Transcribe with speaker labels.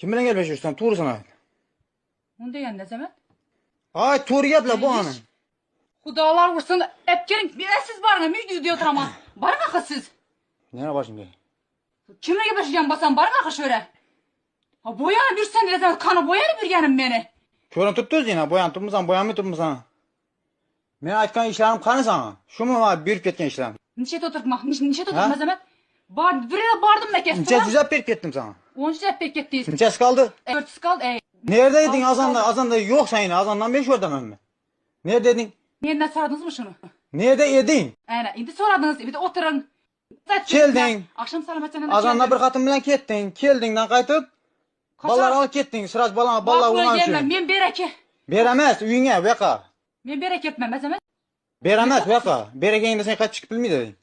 Speaker 1: Kim bilan gaplashıyorsan, to'g'risini ayt.
Speaker 2: Unda endi Azamat.
Speaker 1: Ay, to'g'ri gapla bu ana.
Speaker 2: Xudolar ursin, epkeling. Siz boring, men uyda o'tiraman. Boring axir siz.
Speaker 1: Nima boshimga?
Speaker 2: Kimga gaplashgan bo'lsam, boring axir shora. Ha, bo'yanib yursan desan, qani bo'yanib yurganim meni.
Speaker 1: Ko'rinib turibdi o'zinglar, bo'yanib turibmisan, bo'yanmay turibmisan. Men aytgan ishlarim qani sana? Shumi men berib ketgan ishlarim?
Speaker 2: Necha o'tiribman? Necha o'tiribman Azamat? Birga bordim makasga.
Speaker 1: Necha juzab berib ketdim sana?
Speaker 2: 10 juzab berib ketdingiz.
Speaker 1: Nechasi qoldi?
Speaker 2: 4 qoldi.
Speaker 1: Nerede edin azanda yo'q seni, azandan 5 o'rdamanmi? Nerede edin?
Speaker 2: Mendan so'radingizmi shuni?
Speaker 1: Nerede edin?
Speaker 2: Ana, endi so'radingiz, endi o'tiring.
Speaker 1: Kelding.
Speaker 2: Akşam salamatçadan
Speaker 1: Azanda bir xatim bilan ketding, keldingdan qaytib bolalar olib ketding, siraj bolalar urgan uchun.
Speaker 2: Men beraka.
Speaker 1: Beramas, uyingga, bu yoqqa.
Speaker 2: Men beraka ketmam, Azamat.
Speaker 1: Beramas, bu yoqqa. Beragingda sen qaytib chiqib bilmaydi.